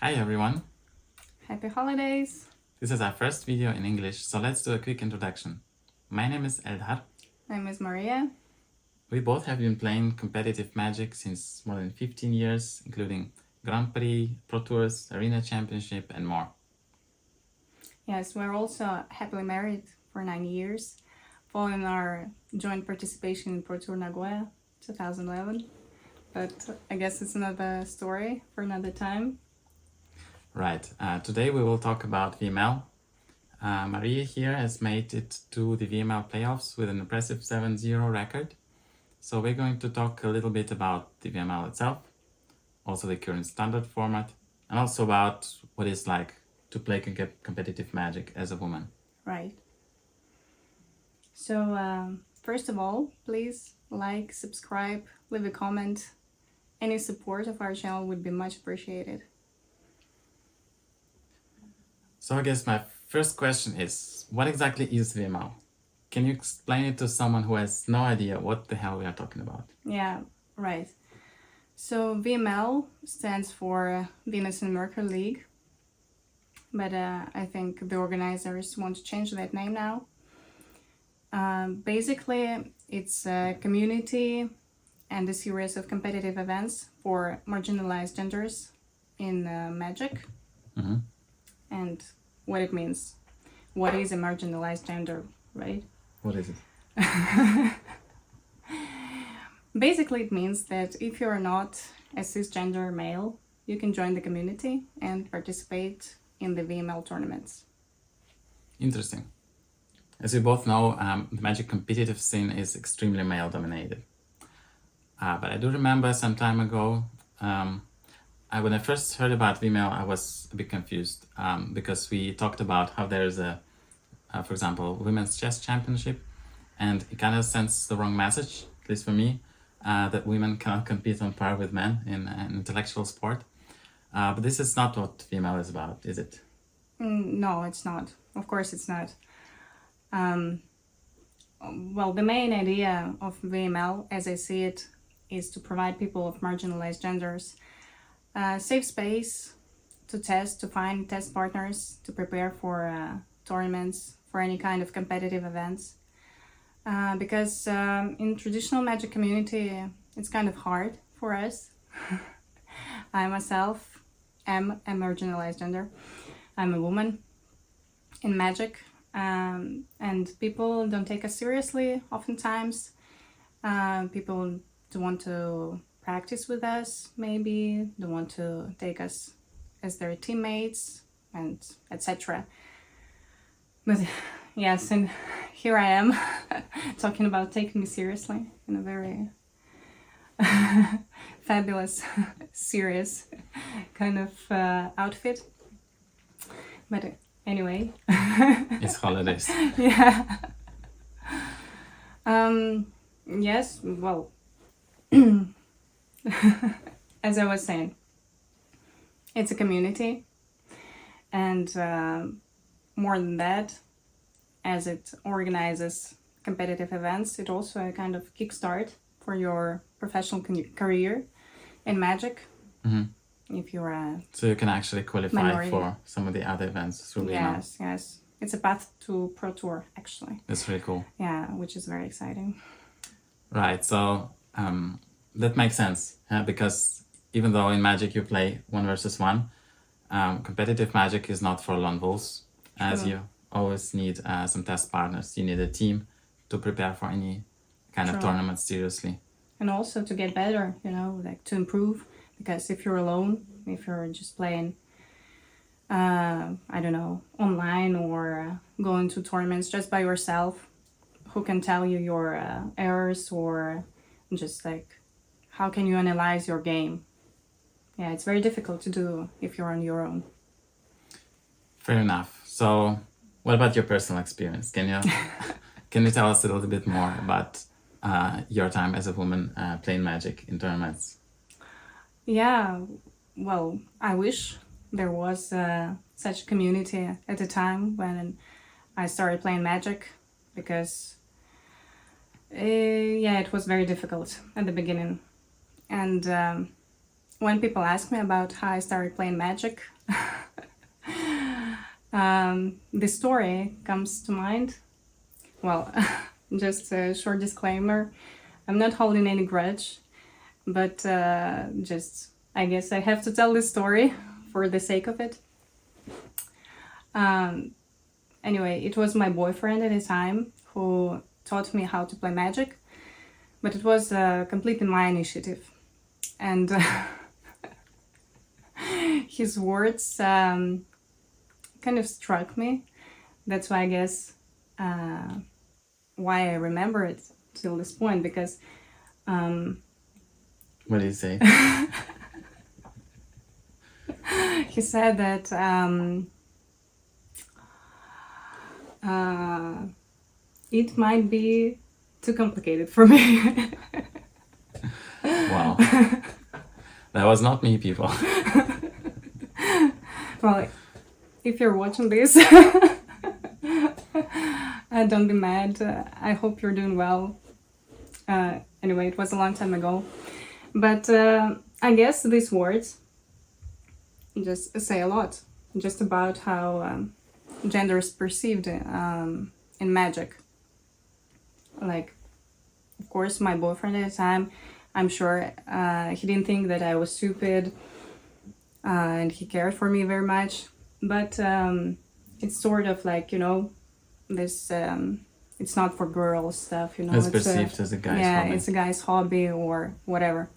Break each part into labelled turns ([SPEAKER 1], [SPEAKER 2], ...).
[SPEAKER 1] Hi everyone,
[SPEAKER 2] Happy holidays!
[SPEAKER 1] this is our first video in English, so let's do a quick introduction. My name is Eldar.
[SPEAKER 2] My name is Maria.
[SPEAKER 1] We both have been playing competitive Magic since more than 15 years, including Grand Prix, Pro Tours, Arena Championship and more.
[SPEAKER 2] Yes, we're also happily married for 9 years, following our joint participation in Pro Tour Nagoya 2011. But I guess it's another story for another time.
[SPEAKER 1] Right, today we will talk about VML. Maria here has made it to the VML playoffs with an impressive 7-0 record. So we're going to talk a little bit about the VML itself, also the current standard format, and also about what it's like to play competitive Magic as a woman.
[SPEAKER 2] Right. So, first of all, please like, subscribe, leave a comment. Any support of our channel would be much appreciated.
[SPEAKER 1] So I guess my first question is, what exactly is VML? Can you explain it to someone who has no idea what the hell we are talking about?
[SPEAKER 2] Yeah, right. So VML stands for Venus and Mercury League, but I think the organizers want to change that name now. Basically, it's a community and a series of competitive events for marginalized genders in Magic.
[SPEAKER 1] Mm-hmm.
[SPEAKER 2] And what it means. What is a marginalized gender, right?
[SPEAKER 1] What is it?
[SPEAKER 2] Basically, it means that if you're not a cisgender male, you can join the community and participate in the VML tournaments.
[SPEAKER 1] Interesting. As we both know, the Magic competitive scene is extremely male-dominated. But I do remember some time ago, when I first heard about VML, I was a bit confused because we talked about how there's for example, Women's Chess Championship, and it kind of sends the wrong message, at least for me, that women cannot compete on par with men in an intellectual sport. But this is not what VML is about, is it?
[SPEAKER 2] No, it's not. Of course it's not. Well, the main idea of VML, as I see it, is to provide people of marginalized genders safe space to test, to find test partners, to prepare for tournaments, for any kind of competitive events. Because in traditional Magic community, it's kind of hard for us. I myself am a marginalized gender. I'm a woman in Magic, and people don't take us seriously oftentimes. People don't want to practice with us, maybe don't want to take us as their teammates, and etc. But yes, and here I am talking about taking me seriously in a very fabulous, serious kind of outfit. But anyway.
[SPEAKER 1] It's holidays.
[SPEAKER 2] Yeah. Yes, well, as I was saying, it's a community, and more than that, as it organizes competitive events, it also a kind of kickstart for your professional career in Magic.
[SPEAKER 1] Mm-hmm.
[SPEAKER 2] If you're a
[SPEAKER 1] so you can actually qualify
[SPEAKER 2] minority
[SPEAKER 1] for some of the other events through VML.
[SPEAKER 2] Yes. It's a path to Pro Tour, actually.
[SPEAKER 1] That's really cool.
[SPEAKER 2] Yeah, which is very exciting.
[SPEAKER 1] Right, so that makes sense, because even though in Magic you play 1 versus 1, competitive Magic is not for lone wolves, as you always need some test partners. You need a team to prepare for any kind of tournament seriously.
[SPEAKER 2] And also to get better, like to improve, because if you're alone, if you're just playing, I don't know, online or going to tournaments just by yourself, who can tell you your errors, or just like, how can you analyze your game? Yeah, it's very difficult to do if you're on your own.
[SPEAKER 1] Fair enough. So what about your personal experience? Can you tell us a little bit more about your time as a woman playing Magic in tournaments?
[SPEAKER 2] Yeah, well, I wish there was such a community at the time when I started playing Magic, because it was very difficult at the beginning. And when people ask me about how I started playing Magic, the story comes to mind. Well, just a short disclaimer, I'm not holding any grudge, but just, I guess I have to tell this story for the sake of it. Anyway, it was my boyfriend at the time who taught me how to play Magic, but it was completely my initiative. And his words kind of struck me. That's why I guess why I remember it till this point, because
[SPEAKER 1] What did he say?
[SPEAKER 2] he said that it might be too complicated for me.
[SPEAKER 1] Wow. That was not me, people.
[SPEAKER 2] Well, if you're watching this, don't be mad. I hope you're doing well. Anyway, it was a long time ago. But I guess these words just say a lot, just about how gender is perceived in Magic. Like, of course, my boyfriend at the time, I'm sure he didn't think that I was stupid and he cared for me very much. But it's sort of like, this, it's not for girls stuff,
[SPEAKER 1] It's perceived as a guy's
[SPEAKER 2] yeah,
[SPEAKER 1] hobby.
[SPEAKER 2] it's a guy's hobby or whatever.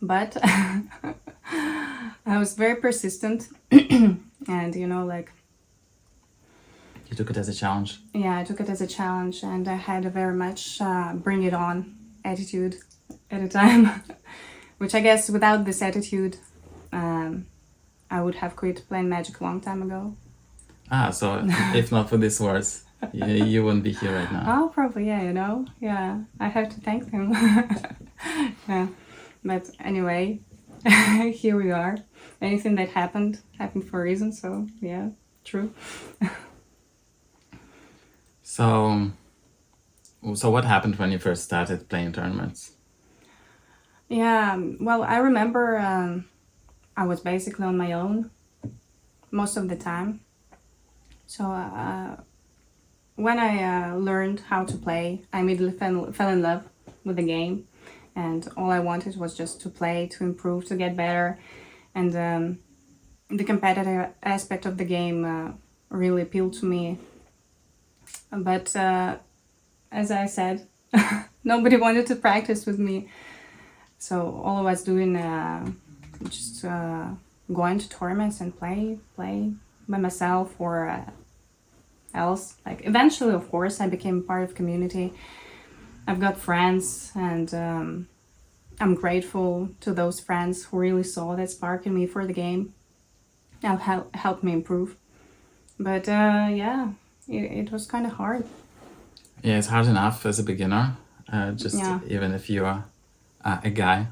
[SPEAKER 2] But I was very persistent and, like,
[SPEAKER 1] You took it as a challenge.
[SPEAKER 2] yeah, I took it as a challenge, and I had a very much bring it on attitude at the time, which I guess without this attitude, I would have quit playing Magic a long time ago.
[SPEAKER 1] So if not for these words, you wouldn't be here right now.
[SPEAKER 2] Oh, probably, yeah, yeah, I have to thank him. Yeah, but anyway, here we are. Anything that happened for a reason, so yeah, true.
[SPEAKER 1] So what happened when you first started playing tournaments?
[SPEAKER 2] Yeah, well, I remember I was basically on my own most of the time. So when I learned how to play, I immediately fell in love with the game. And all I wanted was just to play, to improve, to get better. And the competitive aspect of the game really appealed to me. But as I said, nobody wanted to practice with me. So all I was doing just going to tournaments and play by myself or else. Like eventually, of course, I became part of community. I've got friends, and I'm grateful to those friends who really saw that spark in me for the game. Now helped me improve. But yeah, it was kind of hard.
[SPEAKER 1] Yeah, it's hard enough as a beginner,
[SPEAKER 2] Yeah.
[SPEAKER 1] even if you are a guy.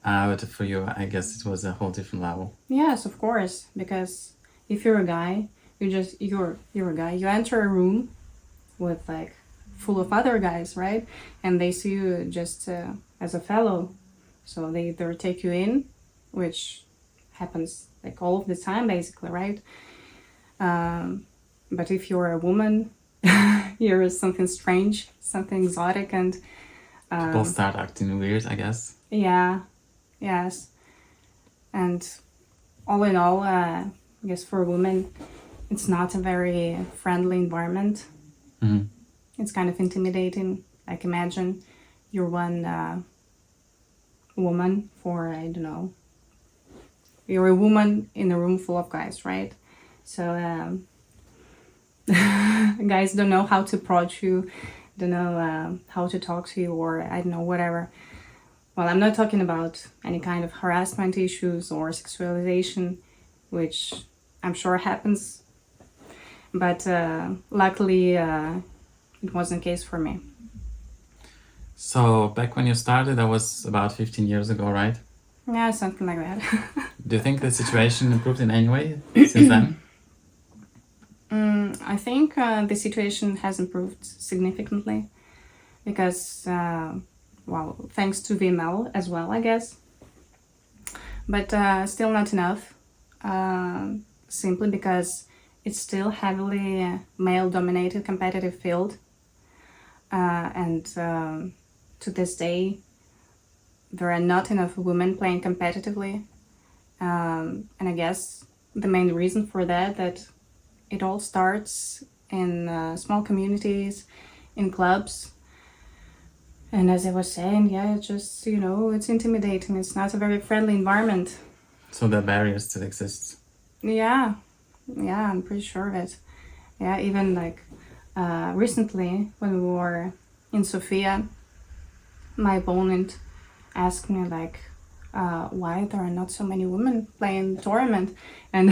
[SPEAKER 1] But for you, I guess it was a whole different level.
[SPEAKER 2] Yes, of course, because if you're a guy, you're a guy. You enter a room with like full of other guys, right? And they see you just as a fellow, so they either take you in, which happens like all of the time, basically, right? But if you're a woman, you're something strange, something exotic, and
[SPEAKER 1] People start acting weird, I guess.
[SPEAKER 2] yeah, yes, and all in all, I guess for a woman, it's not a very friendly environment.
[SPEAKER 1] Mhm.
[SPEAKER 2] It's kind of intimidating. Like imagine you're one woman for, I don't know, you're a woman in a room full of guys, right? So guys don't know how to approach you, don't know how to talk to you, or I don't know, whatever. Well, I'm not talking about any kind of harassment issues or sexualization, which I'm sure happens, but luckily it wasn't the case for me.
[SPEAKER 1] So back when you started, that was about 15 years ago, right?
[SPEAKER 2] Yeah, something like that.
[SPEAKER 1] Do you think the situation improved in any way since then?
[SPEAKER 2] I think the situation has improved significantly because, well, thanks to VML as well, I guess. but still not enough. Simply because it's still heavily male-dominated competitive field, and to this day, there are not enough women playing competitively, and I guess the main reason for that it all starts in small communities, in clubs. And as I was saying, yeah, it's just, it's intimidating. It's not a very friendly environment.
[SPEAKER 1] So the barriers still exist.
[SPEAKER 2] Yeah, I'm pretty sure of it. Yeah, even like recently when we were in Sofia, my opponent asked me like, why there are not so many women playing the tournament, and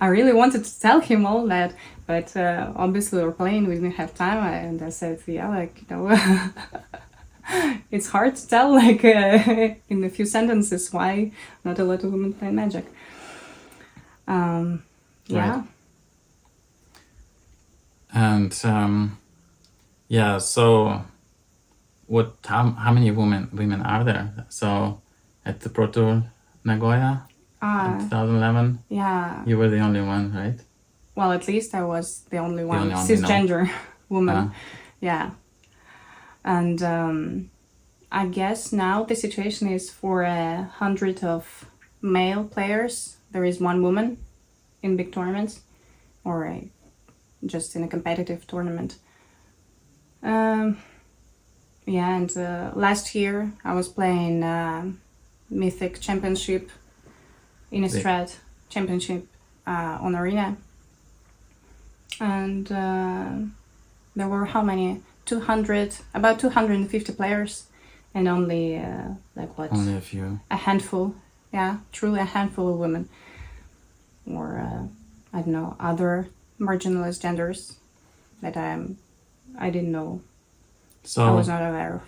[SPEAKER 2] I really wanted to tell him all that, but obviously we were playing, we didn't have time, and I said, yeah, like, it's hard to tell, like, in a few sentences why not a lot of women play Magic. Yeah.
[SPEAKER 1] Right. And yeah, so how many women are there? So at the Pro Tour Nagoya in 2011,
[SPEAKER 2] Yeah.
[SPEAKER 1] you were the only one, right?
[SPEAKER 2] Well, at least I was the only one
[SPEAKER 1] only one
[SPEAKER 2] cisgender woman. Yeah. And I guess now the situation is for 100 of male players, there is one woman in big tournaments, or just in a competitive tournament. Yeah, and last year I was playing Mythic Championship, Innistrad Championship on Arena. And there were how many? About 250 players, and only
[SPEAKER 1] Only a few.
[SPEAKER 2] A handful. Yeah, truly a handful of women. Or I don't know, other marginalized genders that I didn't know.
[SPEAKER 1] So
[SPEAKER 2] I was not aware of.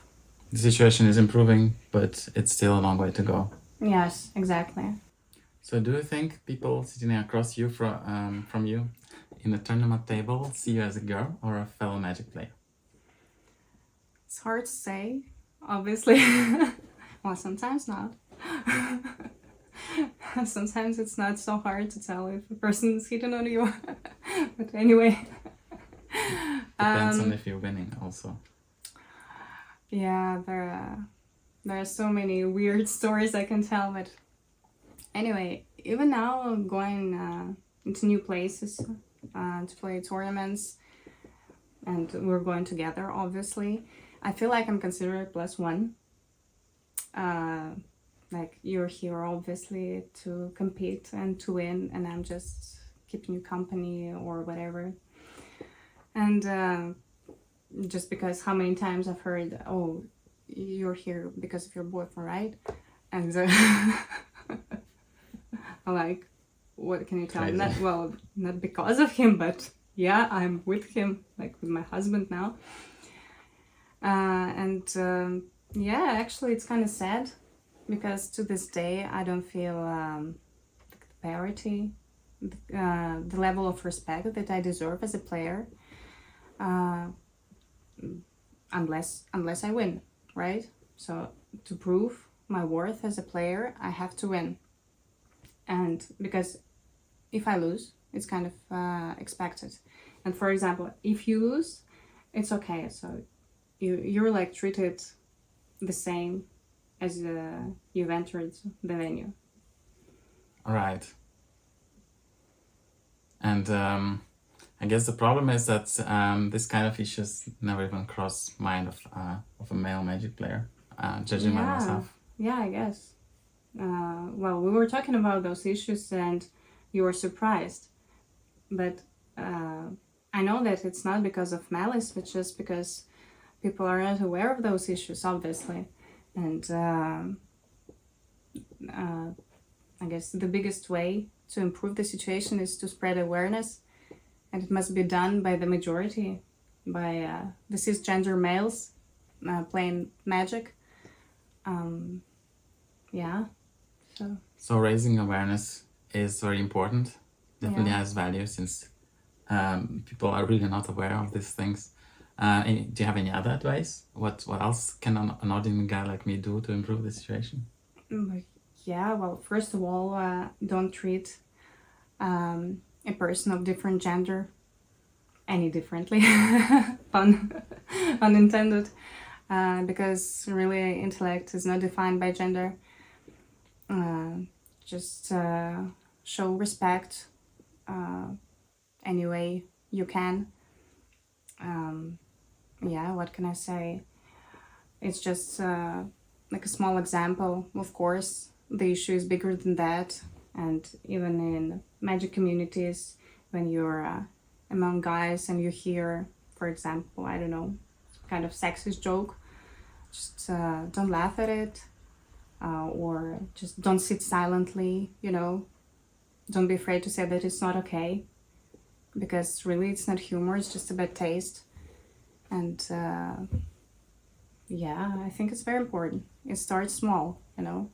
[SPEAKER 1] The situation is improving, but it's still a long way to go.
[SPEAKER 2] Yes, exactly.
[SPEAKER 1] So do you think people sitting across you from you in the tournament table see you as a girl or a fellow Magic player?
[SPEAKER 2] It's hard to say, obviously. Well, sometimes not. Sometimes it's not so hard to tell if a person is hitting on you. But anyway.
[SPEAKER 1] Depends on if you're winning also.
[SPEAKER 2] Yeah, there are so many weird stories I can tell, but anyway, even now going into new places to play tournaments, and we're going together, obviously, I feel like I'm considered +1. Like, you're here obviously to compete and to win, and I'm just keeping you company or whatever. And just because how many times I've heard, oh, you're here because of your boyfriend, right? And I'm like, what can you tell me? Not because of him, but yeah, I'm with him, like with my husband now. Yeah, actually it's kind of sad, because to this day I don't feel the parity, the level of respect that I deserve as a player, unless I win, right? So to prove my worth as a player, I have to win. And because if I lose, it's kind of expected. And for example, if you lose, it's okay. So you're like treated the same as you've entered the venue.
[SPEAKER 1] All right. And I guess the problem is that this kind of issues never even cross mind of a male Magic player, judging by myself.
[SPEAKER 2] Yeah, I guess. Well, we were talking about those issues and you were surprised. But I know that it's not because of malice, but just because people are not aware of those issues, obviously. And I guess the biggest way to improve the situation is to spread awareness, and it must be done by the majority, by the cisgender males playing Magic. Yeah.
[SPEAKER 1] So raising awareness is very important. Definitely has value, since people are really not aware of these things. Do you have any other advice? What else can an ordinary guy like me do to improve the situation?
[SPEAKER 2] Yeah, well, first of all, don't treat a person of different gender any differently. Pun unintended. Because really intellect is not defined by gender. Just show respect any way you can. Yeah, what can I say? It's just like a small example. Of course, the issue is bigger than that. And even in magic communities, when you're among guys and you hear, for example, I don't know, kind of sexist joke, just don't laugh at it, or just don't sit silently, you know. Don't be afraid to say that it's not okay, because really it's not humor, it's just a bad taste. And yeah, I think it's very important. It starts small, you know.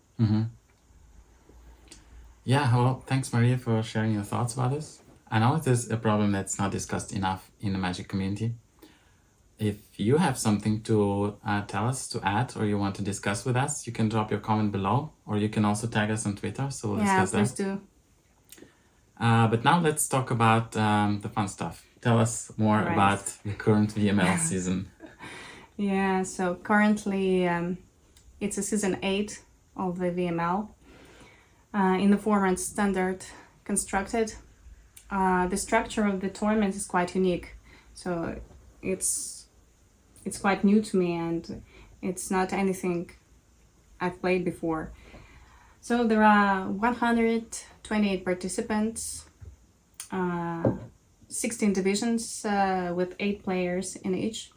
[SPEAKER 1] Yeah, well, thanks, Maria, for sharing your thoughts about this. I know it is a problem that's not discussed enough in the Magic community. If you have something to tell us, to add, or you want to discuss with us, you can drop your comment below, or you can also tag us on Twitter, so we'll
[SPEAKER 2] Yeah,
[SPEAKER 1] discuss
[SPEAKER 2] please
[SPEAKER 1] that.
[SPEAKER 2] do.
[SPEAKER 1] But now let's talk about the fun stuff. Tell us more
[SPEAKER 2] Right.
[SPEAKER 1] about the current VML season.
[SPEAKER 2] Yeah, so currently it's a season 8 of the VML. In the format standard constructed. The structure of the tournament is quite unique, so it's quite new to me, and it's not anything I've played before. So there are 128 participants, 16 divisions with 8 players in each,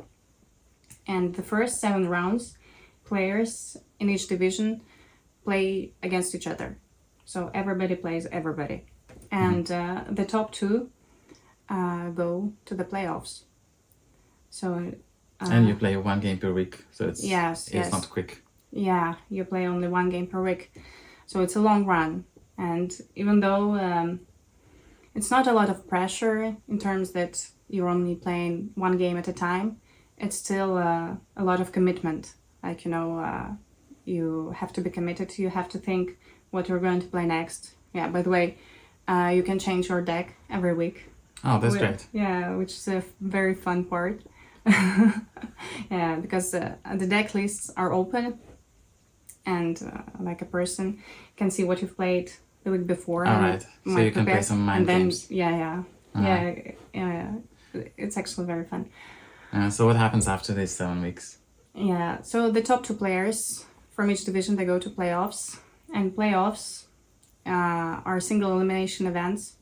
[SPEAKER 2] and the first 7 rounds, players in each division play against each other. So everybody plays everybody. And the top 2 go to the playoffs. So
[SPEAKER 1] and you play 1 game per week, so it's
[SPEAKER 2] yes.
[SPEAKER 1] not quick.
[SPEAKER 2] Yeah, you play only 1 game per week. So it's a long run. And even though it's not a lot of pressure in terms that you're only playing 1 game at a time, it's still a lot of commitment. Like, you know, you have to be committed. You have to think what you're going to play next. Yeah, by the way, you can change your deck every week.
[SPEAKER 1] Oh, that's great.
[SPEAKER 2] Yeah, which is a very fun part. Yeah, because the deck lists are open, and like a person can see what you've played the week before.
[SPEAKER 1] All right, so you can play some mind games.
[SPEAKER 2] Yeah. It's actually very fun.
[SPEAKER 1] So what happens after these 7 weeks?
[SPEAKER 2] Yeah, so the top 2 players from each division, they go to playoffs, and playoffs are single elimination events,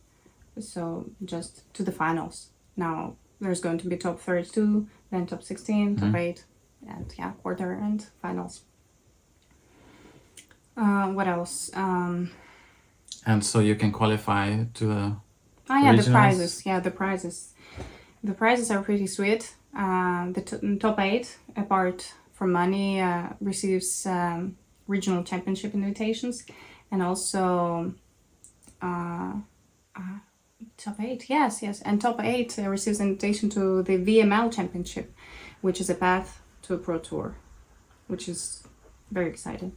[SPEAKER 2] so just to the finals. Now there's going to be top 32, then top 16, top 8, and yeah, quarter and finals. What else?
[SPEAKER 1] And so you can qualify to the
[SPEAKER 2] the
[SPEAKER 1] regionals?
[SPEAKER 2] prizes. Yeah, the prizes. The prizes are pretty sweet. The top 8, apart from money, receives regional championship invitations, and also top 8. Yes, and top 8 receives an invitation to the VML championship, which is a path to a pro tour, which is very exciting.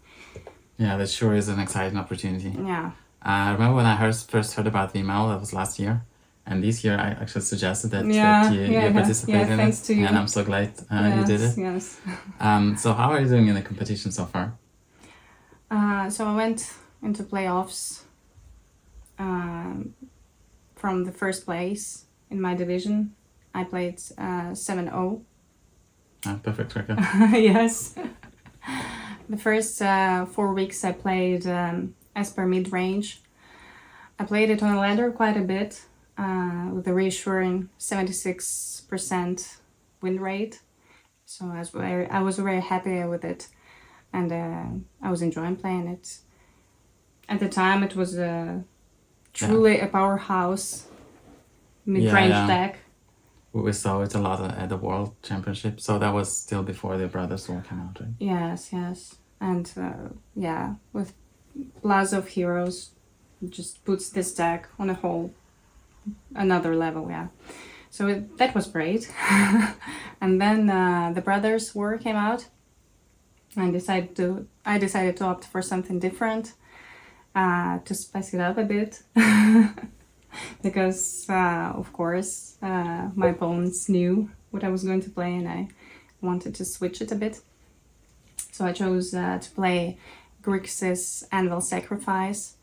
[SPEAKER 1] Yeah, that sure is an exciting opportunity.
[SPEAKER 2] Yeah.
[SPEAKER 1] I remember when I first heard about VML, that was last year. And this year I actually suggested that, you participated in
[SPEAKER 2] thanks
[SPEAKER 1] it.
[SPEAKER 2] to you.
[SPEAKER 1] And I'm so glad you did it.
[SPEAKER 2] Yes.
[SPEAKER 1] So how are you doing in the competition so far?
[SPEAKER 2] So I went into playoffs from the first place in my division. I played 7-0.
[SPEAKER 1] Perfect record.
[SPEAKER 2] Yes. The first 4 weeks I played as per Midrange. I played it on a ladder quite a bit, with a reassuring 76% win rate. So I was very happy with it, and I was enjoying playing it. At the time, it was truly a powerhouse mid-range deck.
[SPEAKER 1] We saw it a lot at the World Championship, so that was still before the Brothers War came out, right?
[SPEAKER 2] Yes. And with Plaza of Heroes, it just puts this deck on a whole another level, yeah. So that was great. And then the Brothers War came out, and I decided to opt for something different. to spice it up a bit. Because, of course, my opponents knew what I was going to play and I wanted to switch it a bit. So I chose to play Grixis Anvil Sacrifice.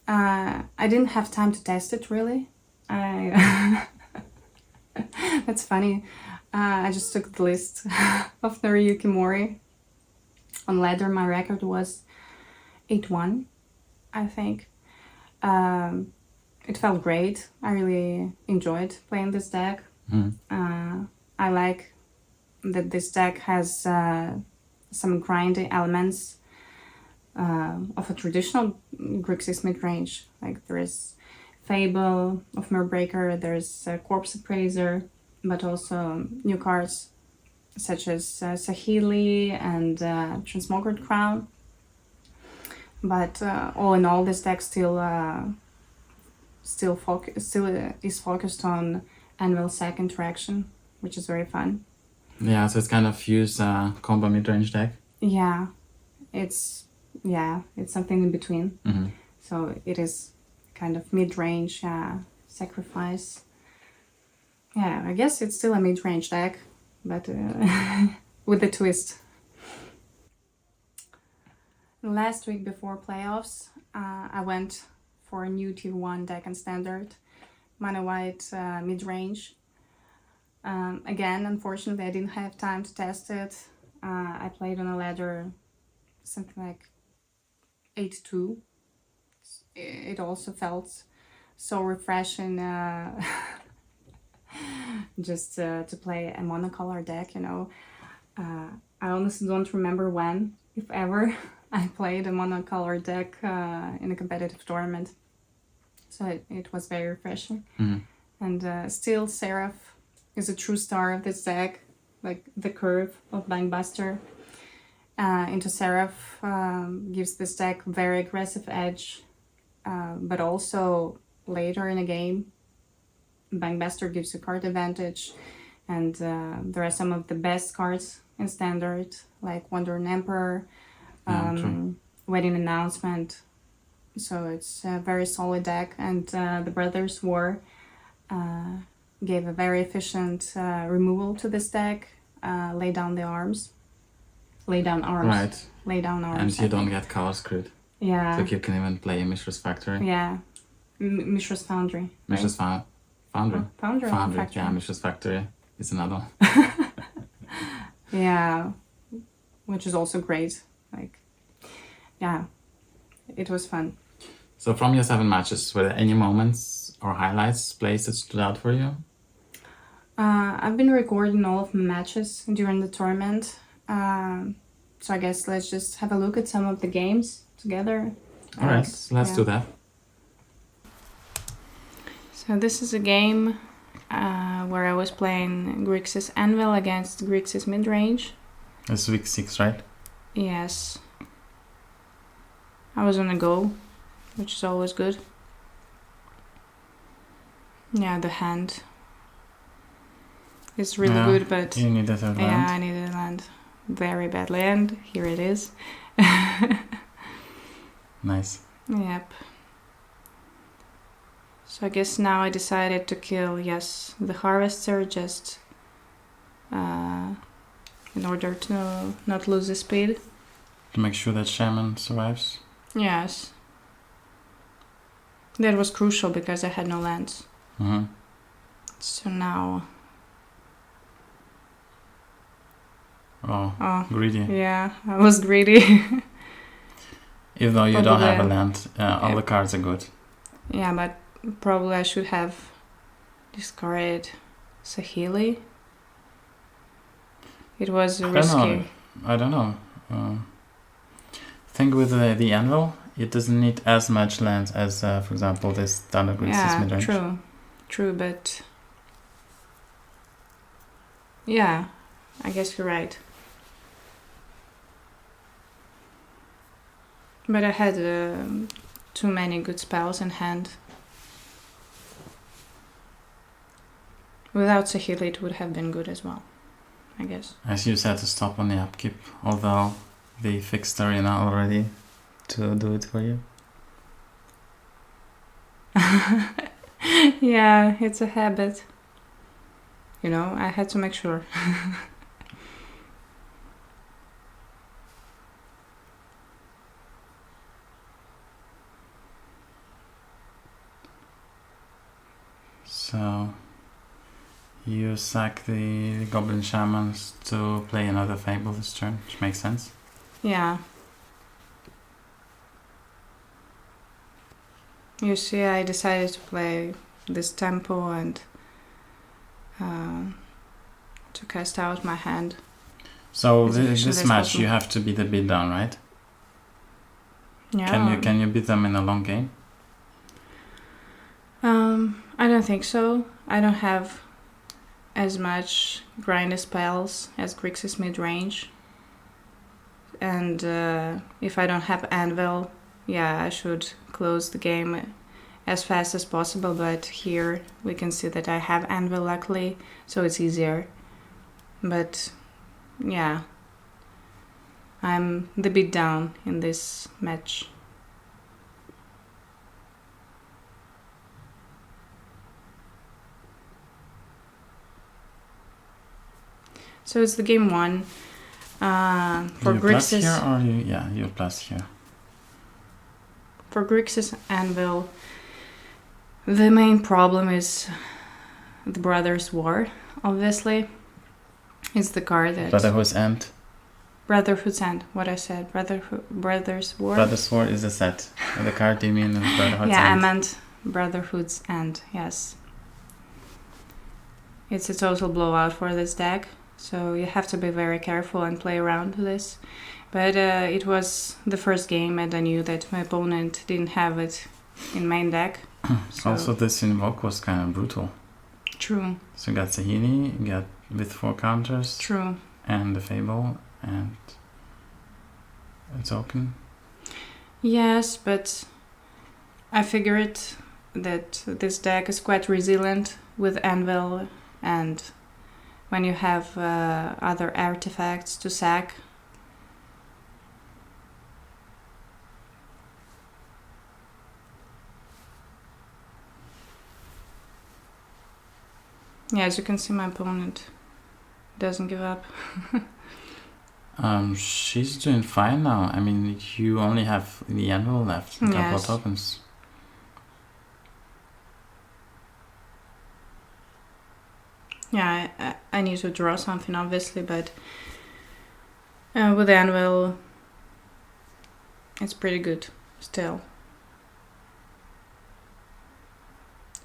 [SPEAKER 2] I didn't have time to test it, really. That's funny. I just took the list of Nariyuki Mori. On ladder, my record was 8-1, I think. It felt great. I really enjoyed playing this deck. I like that this deck has some grinding elements of a traditional Grixis midrange. Like there is Fable of Mirror, there's Corpse Appraiser, but also new cards such as Sahili and Transmogred Crown. But all in all, this deck still is focused on Anvil Sac interaction, which is very fun.
[SPEAKER 1] Yeah, so it's kind of fuse combo mid-range deck.
[SPEAKER 2] Yeah, it's something in between.
[SPEAKER 1] Mm-hmm.
[SPEAKER 2] So it is kind of mid-range sacrifice. Yeah, I guess it's still a mid-range deck, but with a twist. Last week before playoffs, I went for a new Tier 1 deck and standard, Mono White mid-range. Again, unfortunately, I didn't have time to test it. I played on a ladder something like 8-2. It also felt so refreshing just to play a monocolor deck, you know. I honestly don't remember when, if ever, I played a monocolor deck in a competitive tournament. So it was very refreshing.
[SPEAKER 1] Mm-hmm.
[SPEAKER 2] And still, Seraph is a true star of this deck, like the curve of Bangbuster into Seraph gives this deck very aggressive edge, but also later in a game, Bangbuster gives you card advantage, and there are some of the best cards in Standard, like Wandering Emperor, Wedding Announcement. So it's a very solid deck, and the Brothers War gave a very efficient removal to this deck. Lay down arms.
[SPEAKER 1] Right.
[SPEAKER 2] Lay down arms.
[SPEAKER 1] And you don't get color screwed.
[SPEAKER 2] Yeah.
[SPEAKER 1] So you can even play Mishra's Factory.
[SPEAKER 2] Yeah. Mishra's Foundry.
[SPEAKER 1] Mishra's Foundry.
[SPEAKER 2] Foundry.
[SPEAKER 1] Foundry.
[SPEAKER 2] Factory.
[SPEAKER 1] Yeah, Mishra's Factory is another one.
[SPEAKER 2] Yeah. Which is also great. Like, yeah. It was fun.
[SPEAKER 1] So from your 7 matches, were there any moments or highlights, plays that stood out for you?
[SPEAKER 2] I've been recording all of my matches during the tournament. So I guess let's just have a look at some of the games together.
[SPEAKER 1] Alright, let's do that.
[SPEAKER 2] So this is a game where I was playing Grixis Anvil against Grixis Midrange.
[SPEAKER 1] It's week 6, right?
[SPEAKER 2] Yes. I was on a go, which is always good. Yeah, the hand is really good, but
[SPEAKER 1] you need a third land.
[SPEAKER 2] Yeah, I needed a land very badly, and here it is.
[SPEAKER 1] Nice.
[SPEAKER 2] Yep. So I guess now I decided to kill, the Harvester, just in order to not lose the speed.
[SPEAKER 1] To make sure that Shaman survives?
[SPEAKER 2] Yes. That was crucial because I had no lands.
[SPEAKER 1] Mm-hmm.
[SPEAKER 2] So now...
[SPEAKER 1] Oh, greedy.
[SPEAKER 2] Yeah, I was greedy.
[SPEAKER 1] Even though you don't have a land, all the cards are good.
[SPEAKER 2] Yeah, but probably I should have discarded Sahili. It was risky.
[SPEAKER 1] I don't know. Think with the Anvil, it doesn't need as much lands as, for example, this standard Grixis midrange.
[SPEAKER 2] Yeah, true, but... Yeah, I guess you're right. But I had too many good spells in hand. Without Sahili, it would have been good as well, I guess.
[SPEAKER 1] As you said, to stop on the upkeep, although they fixed arena already. to do it for you?
[SPEAKER 2] Yeah, it's a habit. You know, I had to make sure.
[SPEAKER 1] So you sack the Goblin Shamans to play another Fable this turn, which makes sense.
[SPEAKER 2] Yeah. You see, I decided to play this tempo and to cast out my hand.
[SPEAKER 1] So
[SPEAKER 2] This
[SPEAKER 1] this match
[SPEAKER 2] possible.
[SPEAKER 1] you have to beat the beatdown, right?
[SPEAKER 2] Yeah.
[SPEAKER 1] Can you beat them in a long game?
[SPEAKER 2] I don't think so. I don't have as much grind spells as Grixis Midrange. And if I don't have Anvil, yeah, I should close the game as fast as possible. But here we can see that I have Anvil luckily, so it's easier. But yeah, I'm the beat down in this match. So it's the game 1. For
[SPEAKER 1] you plus
[SPEAKER 2] Grixis,
[SPEAKER 1] here or you plus here.
[SPEAKER 2] For Grixis Anvil, the main problem is the Brothers' War, obviously. It's the card that...
[SPEAKER 1] Brotherhood's End.
[SPEAKER 2] Brotherhood's End, what I said. Brothers' War.
[SPEAKER 1] Brother's War is a set. And the card you mean is Brotherhood's
[SPEAKER 2] Yeah,
[SPEAKER 1] End.
[SPEAKER 2] I meant Brotherhood's End, yes. It's a total blowout for this deck, so you have to be very careful and play around this. But it was the first game and I knew that my opponent didn't have it in main deck. So
[SPEAKER 1] Also, this Invoke was kind of brutal.
[SPEAKER 2] True.
[SPEAKER 1] So you got Sahini, you got with 4 counters.
[SPEAKER 2] True.
[SPEAKER 1] And the Fable and a token.
[SPEAKER 2] Yes, but I figured that this deck is quite resilient with Anvil, and when you have other artifacts to sack. Yeah, as you can see, my opponent doesn't give up.
[SPEAKER 1] She's doing fine now. I mean, you only have the Anvil left, a couple of
[SPEAKER 2] Yes.
[SPEAKER 1] tokens.
[SPEAKER 2] Yeah, I need to draw something, obviously, but with Anvil, it's pretty good still.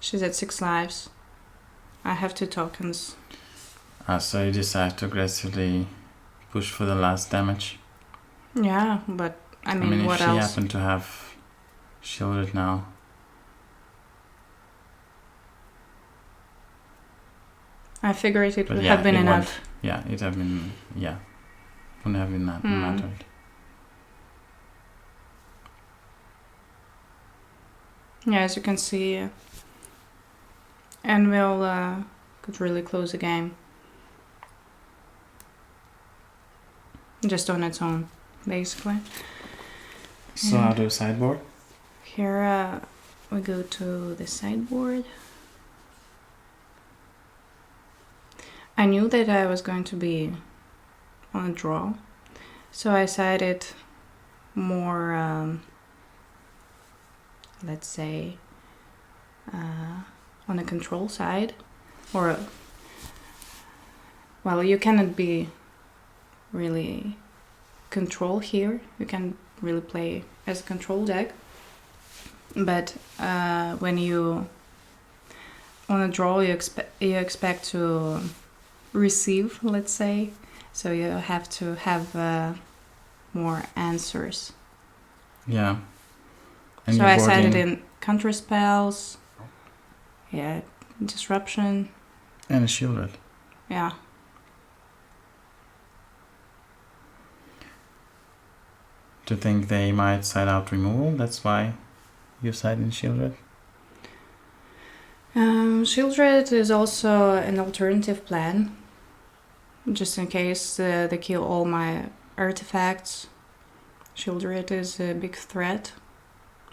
[SPEAKER 2] She's at 6 lives. I have 2 tokens.
[SPEAKER 1] So you decide to aggressively push for the last damage.
[SPEAKER 2] Yeah, but I mean what
[SPEAKER 1] if she
[SPEAKER 2] else?
[SPEAKER 1] happened to have shielded now.
[SPEAKER 2] I figured it
[SPEAKER 1] But
[SPEAKER 2] would
[SPEAKER 1] yeah,
[SPEAKER 2] have been
[SPEAKER 1] it
[SPEAKER 2] enough.
[SPEAKER 1] It'd have been, wouldn't have been that mattered.
[SPEAKER 2] Yeah, as you can see, Anvil could really close the game. Just on its own, basically.
[SPEAKER 1] So how do you sideboard?
[SPEAKER 2] Here we go to the sideboard. I knew that I was going to be on a draw, so I sided more, let's say, on the control side. Or, well, you cannot be really control here. You can really play as a control deck. But when you on a draw, you expect to receive, let's say, so you have to have more answers.
[SPEAKER 1] Yeah. And
[SPEAKER 2] So I sided in counter spells, disruption,
[SPEAKER 1] and a shielded.
[SPEAKER 2] yeah.
[SPEAKER 1] Do you think they might side out removal? That's why you side in shielded?
[SPEAKER 2] Shieldred is also an alternative plan, just in case they kill all my artifacts. Shieldred is a big threat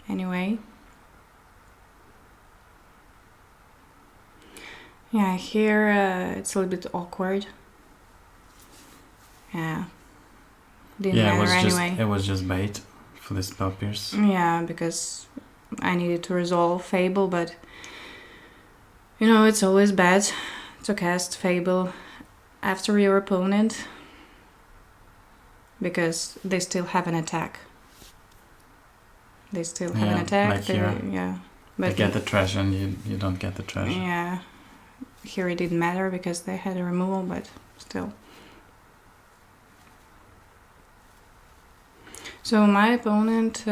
[SPEAKER 2] anyway. Yeah, here it's a little bit awkward. Yeah. Didn't matter anyway.
[SPEAKER 1] It was just bait for the spell pierce.
[SPEAKER 2] Yeah, because I needed to resolve Fable, but you know, it's always bad to cast Fable after your opponent because they still have an attack. They still have an attack.
[SPEAKER 1] Like here.
[SPEAKER 2] Yeah. But
[SPEAKER 1] they get the treasure and you don't get the treasure.
[SPEAKER 2] Yeah. Here it didn't matter because they had a removal, but still. So my opponent,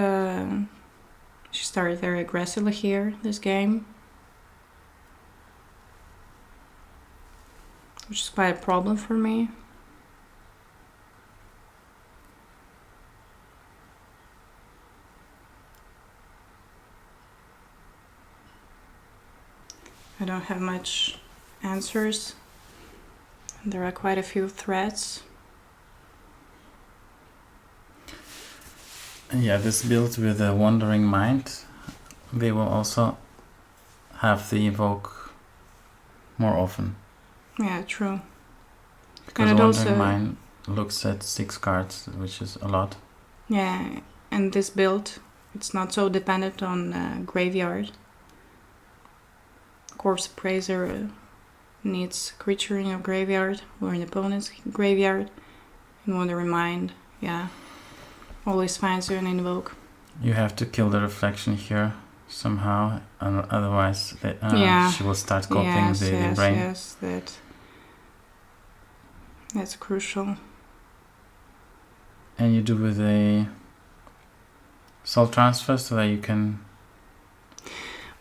[SPEAKER 2] she started very aggressively here this game, which is quite a problem for me. I don't have much answers. There are quite a few threats.
[SPEAKER 1] Yeah, this build with a Wandering Mind, they will also have the evoke more often.
[SPEAKER 2] Yeah, true.
[SPEAKER 1] Because Wandering Mind looks at 6 cards, which is a lot.
[SPEAKER 2] Yeah, and this build, it's not so dependent on graveyard. Corpse Appraiser needs creature in your graveyard or an opponent's graveyard. And Wandering Mind, yeah, always finds you an invoke.
[SPEAKER 1] You have to kill the reflection here somehow, otherwise she will start copying the brain.
[SPEAKER 2] Yes, that's crucial.
[SPEAKER 1] And you do with a soul transfer so that you can.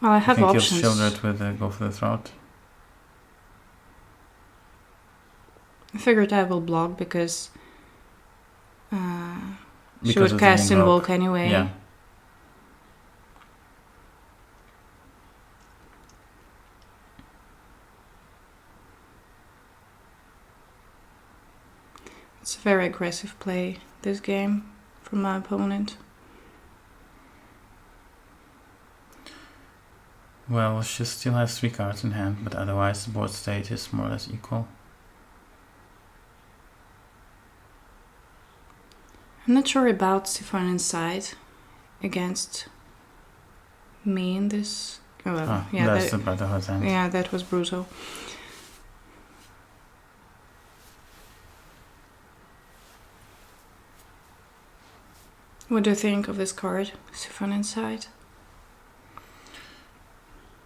[SPEAKER 2] Well, I have options.
[SPEAKER 1] Kill Shieldred with a go for the throat.
[SPEAKER 2] I figured I will block because she would cast Invoke anyway.
[SPEAKER 1] Yeah.
[SPEAKER 2] It's a very aggressive play, this game, from my opponent.
[SPEAKER 1] Well, she still has 3 cards in hand, but otherwise the board state is more or less equal.
[SPEAKER 2] I'm not sure about Siphon Inside against me in this. Oh, well, yeah,
[SPEAKER 1] that's the Brotherhood's hand.
[SPEAKER 2] Yeah, that was brutal. What do you think of this card, Siphon Inside?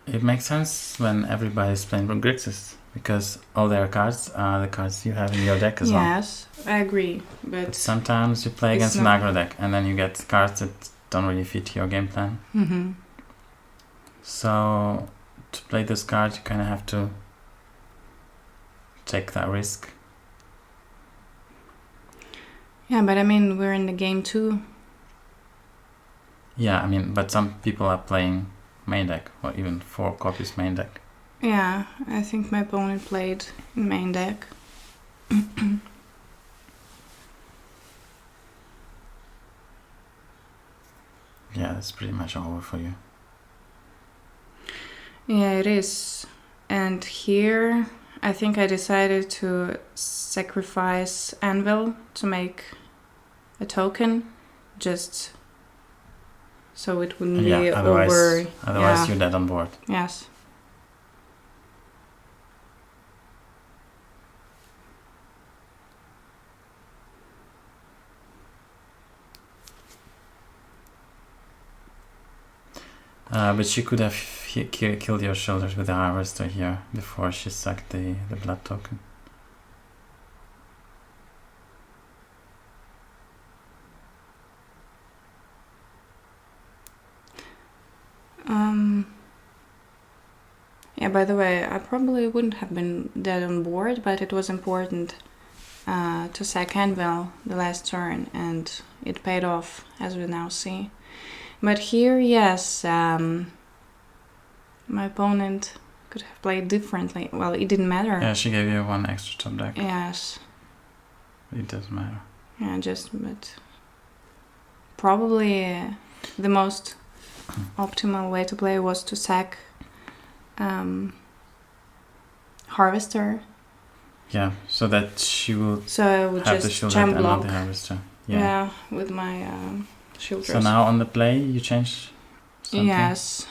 [SPEAKER 1] It makes sense when everybody's playing from Grixis, because all their cards are the cards you have in your deck as well.
[SPEAKER 2] Yes, I agree, but
[SPEAKER 1] sometimes you play against an aggro deck, and then you get cards that don't really fit your game plan.
[SPEAKER 2] Mm-hmm.
[SPEAKER 1] So, to play this card, you kind of have to take that risk.
[SPEAKER 2] Yeah, but I mean, we're in the game too.
[SPEAKER 1] Yeah, I mean, but some people are playing main deck, or even 4 copies main deck.
[SPEAKER 2] Yeah, I think my opponent played in main deck.
[SPEAKER 1] Yeah, that's pretty much over for you.
[SPEAKER 2] Yeah, it is. And here, I think I decided to sacrifice Anvil to make a token, just so it wouldn't be over.
[SPEAKER 1] Otherwise, you're dead on board.
[SPEAKER 2] Yes.
[SPEAKER 1] But she could have killed your shoulders with the harvester here before she sucked the blood token.
[SPEAKER 2] Yeah, by the way, I probably wouldn't have been dead on board, but it was important to sack Anvil the last turn, and it paid off, as we now see. But here, yes, my opponent could have played differently. Well, it didn't matter.
[SPEAKER 1] Yeah, she gave you 1 extra top deck.
[SPEAKER 2] Yes.
[SPEAKER 1] It doesn't matter.
[SPEAKER 2] Yeah, but probably the most optimal way to play was to sack Harvester.
[SPEAKER 1] Yeah, so that she will
[SPEAKER 2] So I would
[SPEAKER 1] have the
[SPEAKER 2] just
[SPEAKER 1] shield
[SPEAKER 2] gem
[SPEAKER 1] and not
[SPEAKER 2] block.
[SPEAKER 1] the Harvester.
[SPEAKER 2] Yeah, with my shield
[SPEAKER 1] So
[SPEAKER 2] dress.
[SPEAKER 1] now on the play, you change something?
[SPEAKER 2] Yes.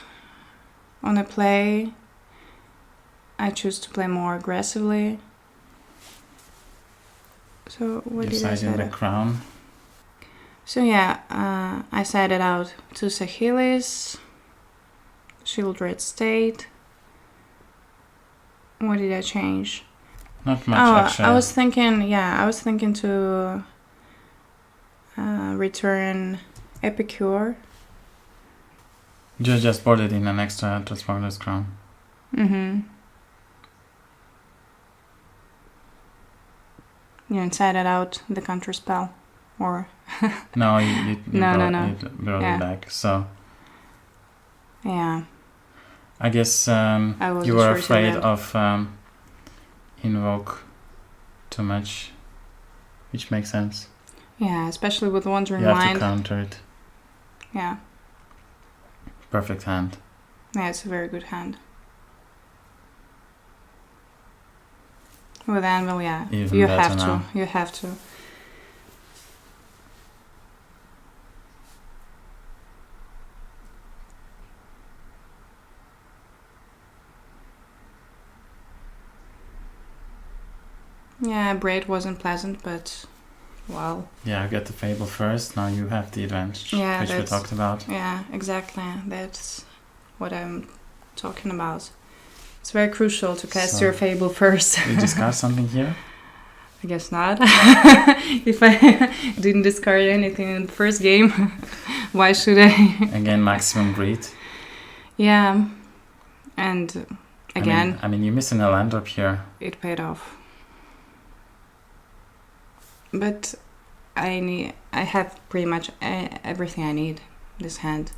[SPEAKER 2] On a play, I choose to play more aggressively. So what
[SPEAKER 1] You
[SPEAKER 2] did I
[SPEAKER 1] side in
[SPEAKER 2] say?
[SPEAKER 1] the crown.
[SPEAKER 2] So yeah, I sided out to Sahelis, Shieldred State. What did I change?
[SPEAKER 1] Not much, actually.
[SPEAKER 2] I was thinking to return Epicure.
[SPEAKER 1] You just boarded in an extra Transformer's crown.
[SPEAKER 2] Mm-hmm. You sided out the counter spell, or
[SPEAKER 1] No, you
[SPEAKER 2] No.
[SPEAKER 1] brought
[SPEAKER 2] Yeah.
[SPEAKER 1] it back. So
[SPEAKER 2] yeah.
[SPEAKER 1] I guess
[SPEAKER 2] was
[SPEAKER 1] you were
[SPEAKER 2] sure to
[SPEAKER 1] afraid
[SPEAKER 2] that.
[SPEAKER 1] of invoke too much, which makes sense.
[SPEAKER 2] Yeah, especially with Wandering
[SPEAKER 1] You have
[SPEAKER 2] Mind.
[SPEAKER 1] to counter it.
[SPEAKER 2] Yeah.
[SPEAKER 1] Perfect hand.
[SPEAKER 2] Yeah, it's a very good hand. With Anvil, yeah.
[SPEAKER 1] Even
[SPEAKER 2] you
[SPEAKER 1] better
[SPEAKER 2] have
[SPEAKER 1] now.
[SPEAKER 2] to. You have to. Yeah, Braid wasn't pleasant, but well.
[SPEAKER 1] Yeah, I get the Fable first. Now you have the advantage,
[SPEAKER 2] Yeah,
[SPEAKER 1] which we talked about.
[SPEAKER 2] Yeah, exactly. That's what I'm talking about. It's very crucial to cast your Fable first.
[SPEAKER 1] You discard something here?
[SPEAKER 2] I guess not. If I didn't discard anything in the first game, why should I?
[SPEAKER 1] Again, maximum greed.
[SPEAKER 2] Yeah, and again,
[SPEAKER 1] I mean, you're missing a land drop here.
[SPEAKER 2] it paid off. But I have pretty much everything I need this hand.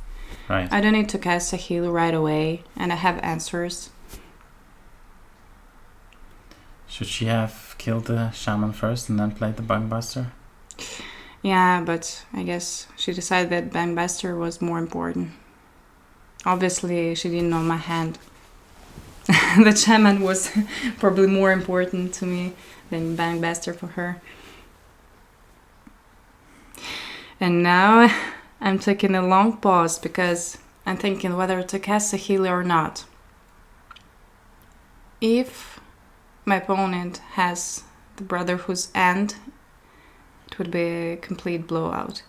[SPEAKER 1] Right.
[SPEAKER 2] I don't need to cast a heal right away, and I have answers.
[SPEAKER 1] Should she have killed the shaman first and then played the Bugbuster?
[SPEAKER 2] Yeah, but I guess she decided that Bangbuster was more important. Obviously, she didn't know my hand. The shaman was probably more important to me than Bangbuster for her. And now I'm taking a long pause because I'm thinking whether to cast a healer or not. If my opponent has the Brotherhood's End, it would be a complete blowout.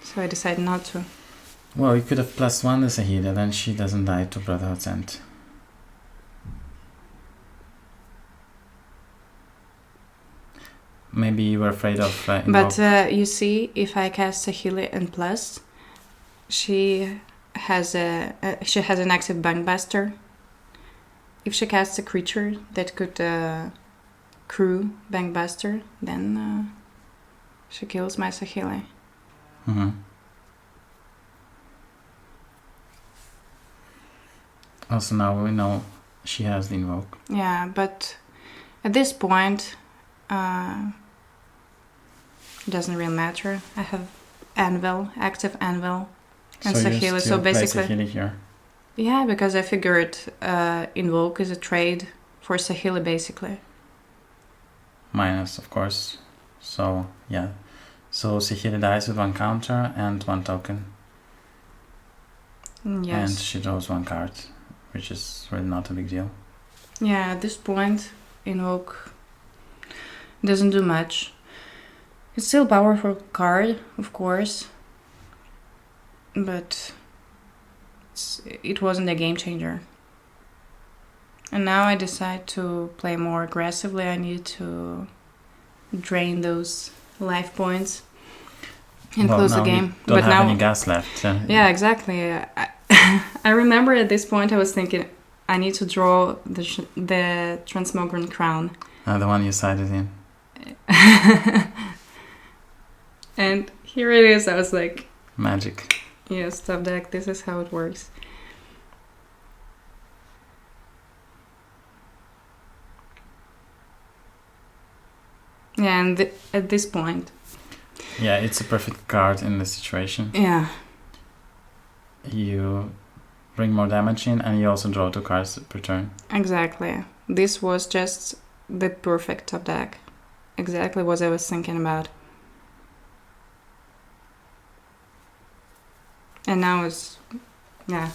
[SPEAKER 2] So I decided not to.
[SPEAKER 1] Well, you could have +1 as a healer, then she doesn't die to Brotherhood's End. Maybe you were afraid of
[SPEAKER 2] But you see, if I cast a healer and plus, she has an active Bangbuster. If she casts a creature that could crew Bangbuster, then she kills my Saheeli.
[SPEAKER 1] Mm-hmm. Also, now we know she has the invoke.
[SPEAKER 2] Yeah, but at this point, it doesn't really matter. I have Anvil, active Anvil, and Saheeli. So basically,
[SPEAKER 1] Saheeli here.
[SPEAKER 2] Yeah, because I figured Invoke is a trade for Saheeli, basically.
[SPEAKER 1] Minus, of course. So, yeah. So Saheeli dies with 1 counter and 1 token.
[SPEAKER 2] Yes.
[SPEAKER 1] And she draws 1 card, which is really not a big deal.
[SPEAKER 2] Yeah, at this point, Invoke doesn't do much. It's still a powerful card, of course, but it wasn't a game changer. And now I decide to play more aggressively. I need to drain those life points and close the game.
[SPEAKER 1] You don't have any gas left.
[SPEAKER 2] Yeah, exactly. I remember at this point I was thinking I need to draw the Transmogran Crown.
[SPEAKER 1] The one you sided in.
[SPEAKER 2] And here it is. I was like,
[SPEAKER 1] magic.
[SPEAKER 2] Yeah, stop deck. This is how it works. Yeah, and at this point,
[SPEAKER 1] Yeah, it's a perfect card in this situation.
[SPEAKER 2] Yeah.
[SPEAKER 1] You bring more damage in, and you also draw 2 cards per turn.
[SPEAKER 2] Exactly. This was just the perfect top deck. Exactly what I was thinking about. And now it's... yeah.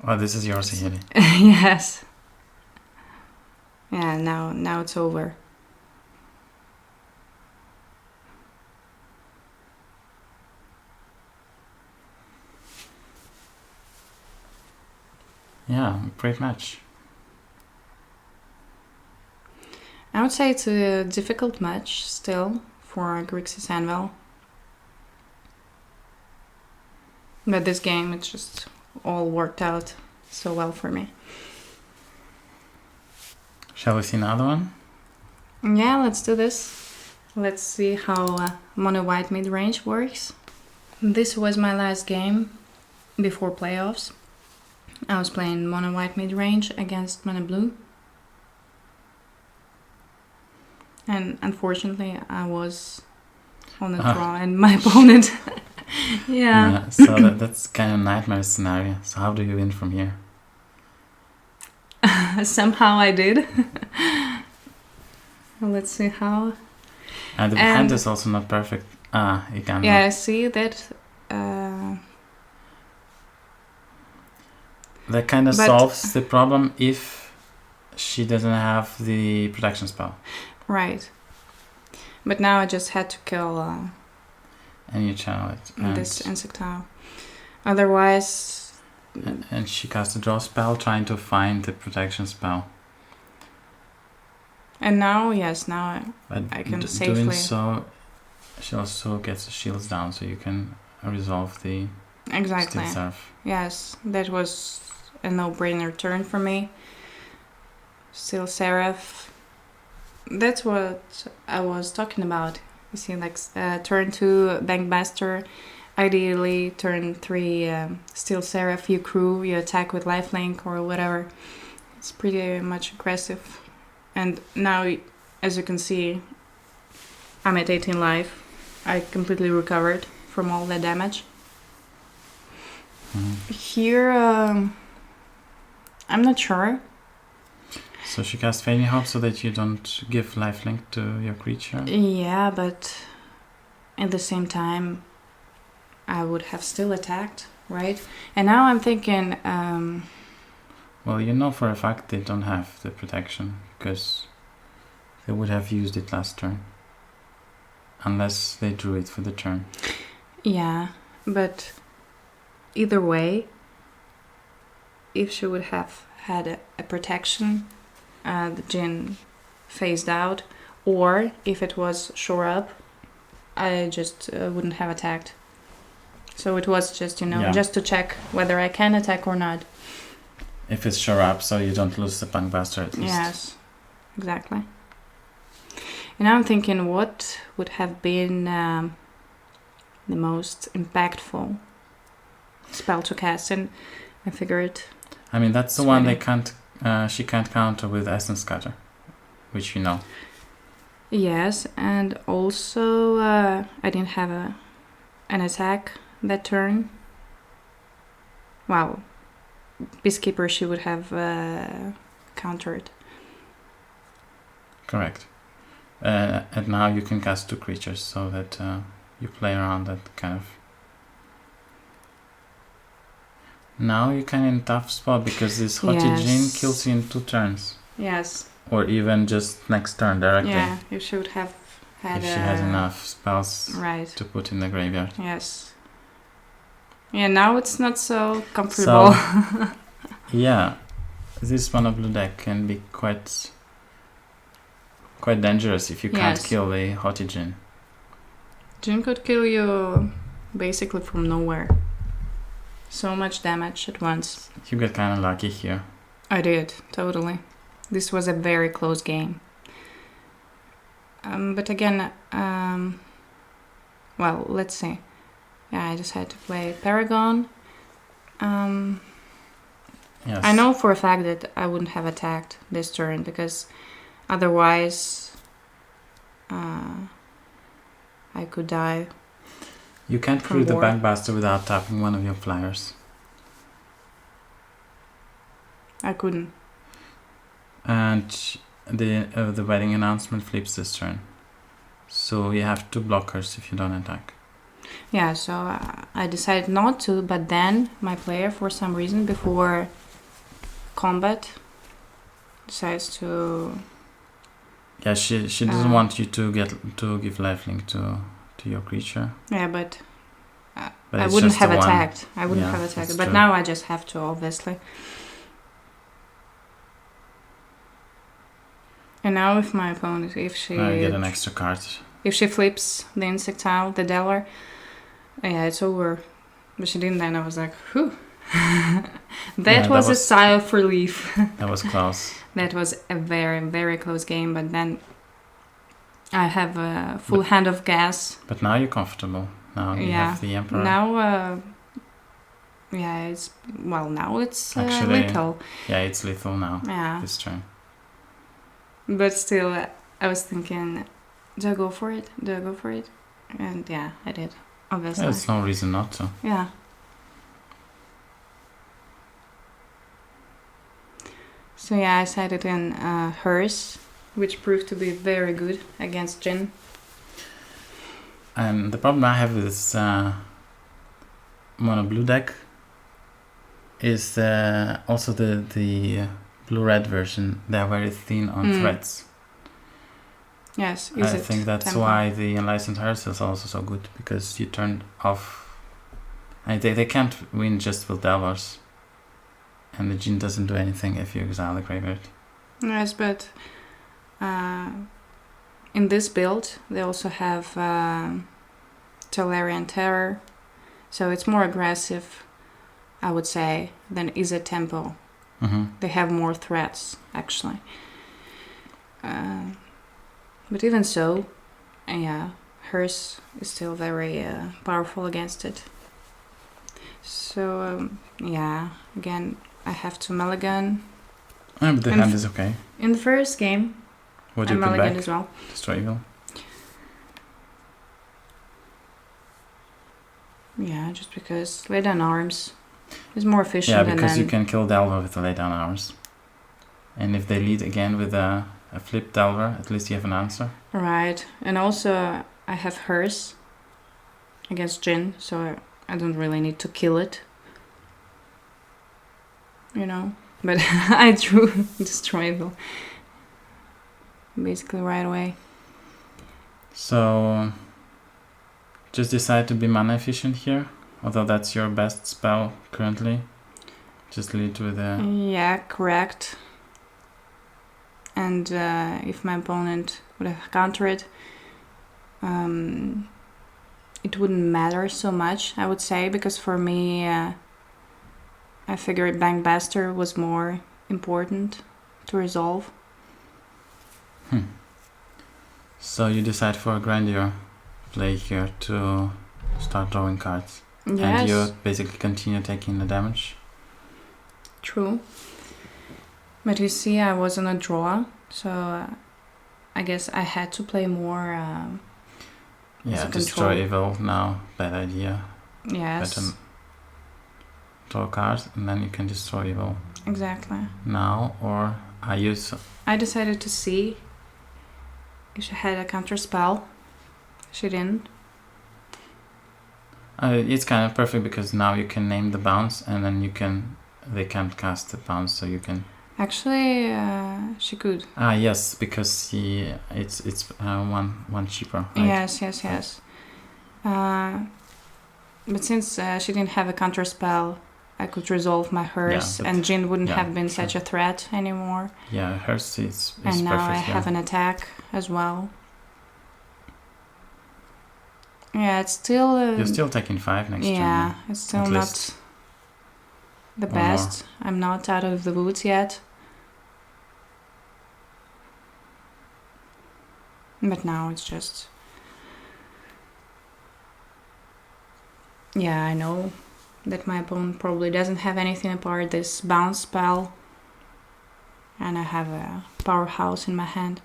[SPEAKER 1] Oh, this is yours, Heli.
[SPEAKER 2] Yes. Yeah, now it's over.
[SPEAKER 1] Yeah, great match.
[SPEAKER 2] I would say it's a difficult match still for Grixis Anvil. But this game, it just all worked out so well for me.
[SPEAKER 1] Shall we see another one?
[SPEAKER 2] Yeah, let's do this. Let's see how mono white mid-range works. This was my last game before playoffs. I was playing mono white mid-range against mono blue. And unfortunately, I was on the draw and my opponent... yeah.
[SPEAKER 1] So that's kind of a nightmare scenario. So how do you win from here?
[SPEAKER 2] Somehow I did. Let's see how.
[SPEAKER 1] And the hand is also not perfect. You can.
[SPEAKER 2] Yeah, I see that.
[SPEAKER 1] That kind of solves the problem if she doesn't have the protection spell.
[SPEAKER 2] Right. But now I just had to kill.
[SPEAKER 1] And you channel it. And
[SPEAKER 2] this insectile. Otherwise.
[SPEAKER 1] And she cast a draw spell trying to find the protection spell.
[SPEAKER 2] And now, yes, now I can safely...
[SPEAKER 1] doing so, she also gets the shields down, so you can resolve the
[SPEAKER 2] exactly.
[SPEAKER 1] Steel Seraph.
[SPEAKER 2] Yes, that was a no-brainer turn for me. Steel Seraph. That's what I was talking about. You see, like turn 2 Bankmaster, ideally turn 3 Steel Seraph, you crew, you attack with lifelink or whatever. It's pretty much aggressive. And now, as you can see, I'm at 18 life. I completely recovered from all the damage. Here, I'm not sure.
[SPEAKER 1] So she casts Fading Hope so that you don't give lifelink to your creature?
[SPEAKER 2] Yeah, but at the same time, I would have still attacked, right? And now I'm thinking...
[SPEAKER 1] well, you know for a fact they don't have the protection, because they would have used it last turn. Unless they drew it for the turn.
[SPEAKER 2] Yeah, but either way, if she would have had a protection, the Jinn phased out, or if it was shore up, I just wouldn't have attacked. So it was just, just to check whether I can attack or not.
[SPEAKER 1] If it's shore up, so you don't lose the Punkbuster at least.
[SPEAKER 2] Yes, exactly. And I'm thinking what would have been the most impactful spell to cast, and I figured...
[SPEAKER 1] I mean, that's the one they can't. She can't counter with Essence Cutter, which you know.
[SPEAKER 2] Yes, and also I didn't have an attack that turn. Well, Peacekeeper she would have countered.
[SPEAKER 1] Correct. And now you can cast 2 creatures, so that you play around that kind of... Now you're kind of in a tough spot, because this Haughty Djinn kills you in 2 turns.
[SPEAKER 2] Yes.
[SPEAKER 1] Or even just next turn directly.
[SPEAKER 2] Yeah, you should have had...
[SPEAKER 1] If she has enough spells
[SPEAKER 2] right.
[SPEAKER 1] to put in the graveyard.
[SPEAKER 2] Yes. Yeah, now it's not so comfortable.
[SPEAKER 1] So, yeah, this mono blue deck can be quite dangerous if you can't kill the Haughty Djinn.
[SPEAKER 2] Djinn could kill you basically from nowhere. So much damage at once.
[SPEAKER 1] You got kind of lucky here.
[SPEAKER 2] I did, totally. This was a very close game. But again, well, let's see. Yeah, I just had to play Paragon.
[SPEAKER 1] Yes.
[SPEAKER 2] I know for a fact that I wouldn't have attacked this turn because otherwise I could die.
[SPEAKER 1] You can't
[SPEAKER 2] from
[SPEAKER 1] create the
[SPEAKER 2] board.
[SPEAKER 1] Bankbuster without tapping one of your flyers.
[SPEAKER 2] I couldn't.
[SPEAKER 1] And the wedding announcement flips this turn. So you have 2 blockers if you don't attack.
[SPEAKER 2] Yeah, so I decided not to, but then my player, for some reason, before combat, decides to...
[SPEAKER 1] Yeah, she doesn't want you to give lifelink to your creature.
[SPEAKER 2] Yeah, but
[SPEAKER 1] But
[SPEAKER 2] I
[SPEAKER 1] it's
[SPEAKER 2] wouldn't
[SPEAKER 1] just
[SPEAKER 2] have
[SPEAKER 1] the one.
[SPEAKER 2] attacked. I wouldn't
[SPEAKER 1] Yeah,
[SPEAKER 2] have attacked.
[SPEAKER 1] that's
[SPEAKER 2] But
[SPEAKER 1] true.
[SPEAKER 2] now I just have to, obviously. And now if my opponent, if she...
[SPEAKER 1] Now you get an extra card.
[SPEAKER 2] If she flips the insectile, the Delver, yeah, it's over. But she didn't, and I was like, whew. that was a sigh of relief.
[SPEAKER 1] That was close.
[SPEAKER 2] That was a very, very close game, but then I have a full hand of gas.
[SPEAKER 1] But now you're comfortable. Now you have the Emperor.
[SPEAKER 2] Now, it's... Well, now it's
[SPEAKER 1] Actually,
[SPEAKER 2] lethal.
[SPEAKER 1] Yeah, it's lethal now.
[SPEAKER 2] Yeah.
[SPEAKER 1] This turn.
[SPEAKER 2] But still, I was thinking, do I go for it? Do I go for it? And yeah, I did. Obviously.
[SPEAKER 1] There's no reason not to.
[SPEAKER 2] Yeah. So yeah, I sided in hers, which proved to be very good against Jin.
[SPEAKER 1] And the problem I have with this mono blue deck is also the blue-red version. They're very thin on threats.
[SPEAKER 2] Yes,
[SPEAKER 1] I think that's why the Enlightened Hearts is also so good, because you turn off... they can't win just with Delvers. And the Jin doesn't do anything if you exile the graveyard.
[SPEAKER 2] Yes, but in this build, they also have Tolarian Terror. So it's more aggressive, I would say, than Izzet Tempo.
[SPEAKER 1] Mm-hmm.
[SPEAKER 2] They have more threats, actually. But even so, yeah, hers is still very powerful against it. So, yeah, again, I have to mulligan.
[SPEAKER 1] But the hand is okay.
[SPEAKER 2] In the first game,
[SPEAKER 1] What do
[SPEAKER 2] I
[SPEAKER 1] you put
[SPEAKER 2] mulligan
[SPEAKER 1] back?
[SPEAKER 2] as well.
[SPEAKER 1] Destroy Evil.
[SPEAKER 2] Yeah, just because lay down arms is more efficient.
[SPEAKER 1] Yeah, because you can kill Delver with the lay down arms. And if they lead again with a flip Delver, at least you have an answer.
[SPEAKER 2] Right, and also I have hers against Jin, so I don't really need to kill it. You know, but I drew Destroyable basically right away.
[SPEAKER 1] So just decide to be mana efficient here, although that's your best spell currently. Just lead with a...
[SPEAKER 2] Yeah, correct. And if my opponent would have countered, it wouldn't matter so much, I would say, because for me, I figured Bankbuster was more important to resolve.
[SPEAKER 1] So you decide for a Grandeur play here to start drawing cards.
[SPEAKER 2] Yes.
[SPEAKER 1] And you basically continue taking the damage.
[SPEAKER 2] True. But you see, I was on a draw, so I guess I had to play more.
[SPEAKER 1] Yeah,
[SPEAKER 2] as a
[SPEAKER 1] destroy
[SPEAKER 2] control.
[SPEAKER 1] evil now, bad idea.
[SPEAKER 2] Yes.
[SPEAKER 1] Better draw a card and then you can destroy evil
[SPEAKER 2] Exactly.
[SPEAKER 1] now, or
[SPEAKER 2] I decided to see if she had a counter spell. She didn't.
[SPEAKER 1] It's kind of perfect because now you can name the bounce and then they can't cast the bounce, so you can...
[SPEAKER 2] Actually, she could.
[SPEAKER 1] Yes, because it's one cheaper, right?
[SPEAKER 2] Yes. But since she didn't have a counter spell, I could resolve my hers, and Jin wouldn't have been such a threat anymore.
[SPEAKER 1] Yeah, hers is
[SPEAKER 2] and
[SPEAKER 1] perfect.
[SPEAKER 2] now I have an attack as well. Yeah, it's still...
[SPEAKER 1] You're still taking 5 next turn.
[SPEAKER 2] Yeah, it's still
[SPEAKER 1] at
[SPEAKER 2] not
[SPEAKER 1] least.
[SPEAKER 2] the
[SPEAKER 1] Or
[SPEAKER 2] best. I'm not out of the woods yet. But now it's just... Yeah, I know that my opponent probably doesn't have anything apart this bounce spell. And I have a powerhouse in my hand.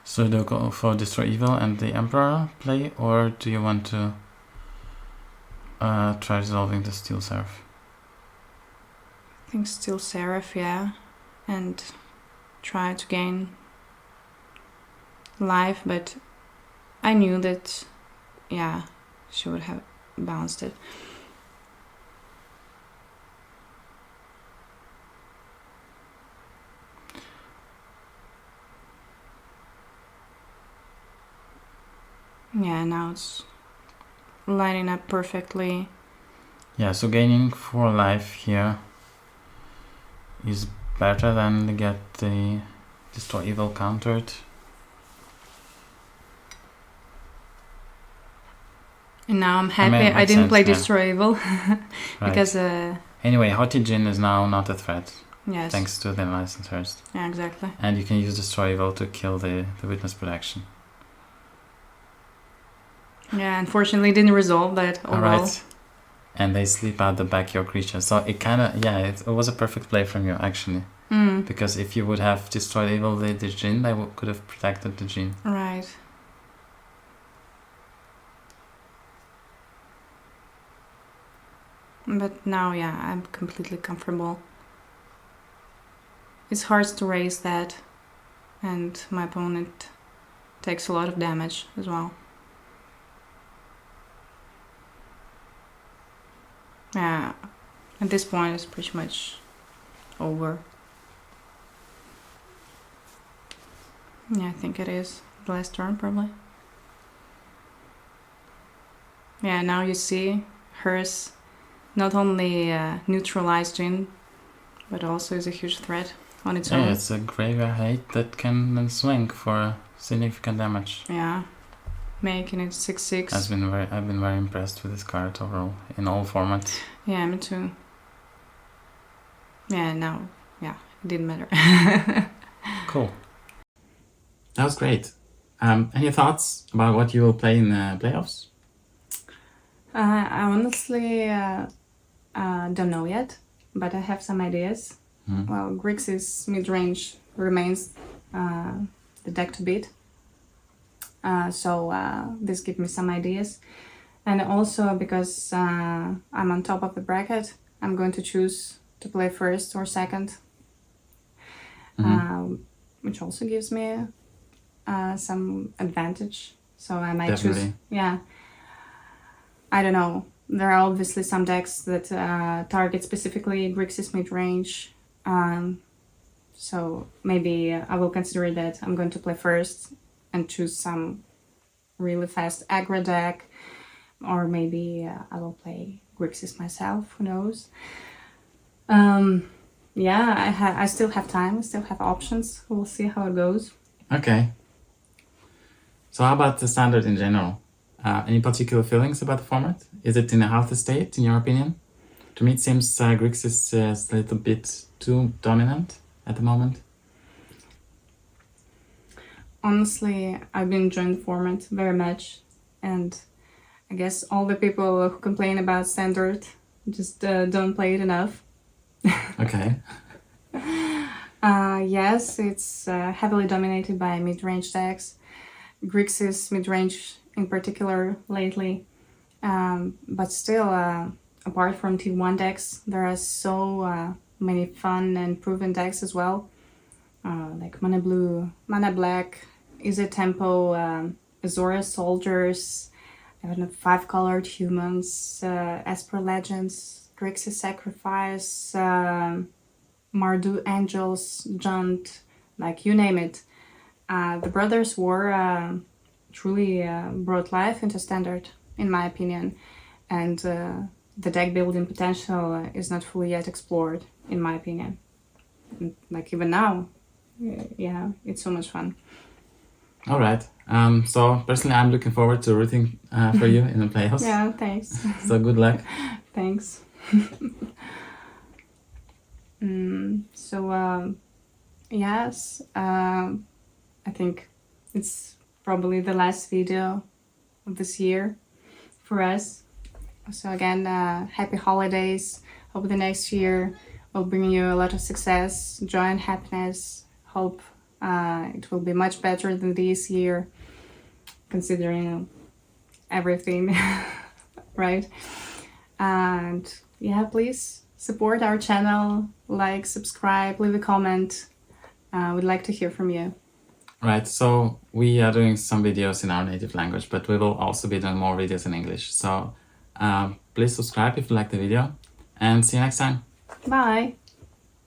[SPEAKER 1] So do you go for Destroy Evil and the Emperor play, or do you want to try resolving the Steel Seraph?
[SPEAKER 2] I think Steel Seraph, yeah. And try to gain life, but I knew that, yeah, she would have bounced it. Yeah, now it's lining up perfectly.
[SPEAKER 1] Yeah, so gaining 4 life here is better than to get the Destroy Evil countered.
[SPEAKER 2] And now I'm happy I didn't play Destroy Evil.
[SPEAKER 1] Right.
[SPEAKER 2] Because
[SPEAKER 1] anyway, Hoti Jin is now not a threat.
[SPEAKER 2] Yes.
[SPEAKER 1] Thanks to the licensors.
[SPEAKER 2] Yeah, exactly.
[SPEAKER 1] And you can use Destroy Evil to kill the Witness Protection.
[SPEAKER 2] Yeah, unfortunately it didn't resolve that.
[SPEAKER 1] Alright. And they sleep out the backyard creature. So it kind of, yeah, it was a perfect play from you, actually. Because if you would have destroyed Evil the Jin, they could have protected the Jin.
[SPEAKER 2] Right. But now, yeah, I'm completely comfortable. It's hard to raise that, and my opponent takes a lot of damage as well. Yeah, at this point it's pretty much over. Yeah, I think it is. The last turn, probably. Yeah, now you see hers not only neutralized Jin, but also is a huge threat on its own.
[SPEAKER 1] Yeah, it's a graveyard hate that can then swing for significant damage.
[SPEAKER 2] Yeah, making it 6/6.
[SPEAKER 1] I've been very impressed with this card overall in all formats.
[SPEAKER 2] Yeah, me too. Yeah, now, yeah, it didn't matter.
[SPEAKER 1] Cool. That was great. Any thoughts about what you will play in the playoffs?
[SPEAKER 2] I honestly don't know yet, but I have some ideas. Well, Grixis Midrange remains the deck to beat. So this gives me some ideas. And also because I'm on top of the bracket, I'm going to choose to play first or second. Which also gives me some advantage. So I might choose... Yeah. I don't know. There are obviously some decks that target specifically Grixis midrange. So maybe I will consider that I'm going to play first and choose some really fast aggro deck. Or maybe I will play Grixis myself, who knows. Yeah, I still have time, I still have options. We'll see how it goes. Okay. So how about the standard in general? Any particular feelings about the format? Is it in a healthy state, in your opinion? To me, it seems Grixis is a little bit too dominant at the moment. Honestly, I've been enjoying the format very much. And I guess all the people who complain about standard just don't play it enough. Okay. Yes, it's heavily dominated by mid-range decks. Grixis mid-range in particular lately. But still, apart from T1 decks, there are so many fun and proven decks as well. Like Mana Blue, Mana Black, Easy Tempo, Azora Soldiers, I don't know, 5-colored humans, Esper Legends, Grixis Sacrifice, Mardu Angels, Junt, like you name it. The Brothers War truly brought life into standard, in my opinion, and the deck building potential is not fully yet explored, in my opinion. And, like even now, yeah, it's so much fun. All right. So personally, I'm looking forward to rooting for you in the playoffs. Yeah, thanks. So good luck. Thanks. Yes, I think it's probably the last video of this year for us. So again, happy holidays. Hope the next year will bring you a lot of success, joy, and happiness. Hope it will be much better than this year, considering everything, right? And yeah, please support our channel, like, subscribe, leave a comment. We'd like to hear from you.
[SPEAKER 1] Right, so we are doing some videos in our native language, but we will also be doing more videos in English. So please subscribe if you like the video, and see you next time.
[SPEAKER 2] Bye.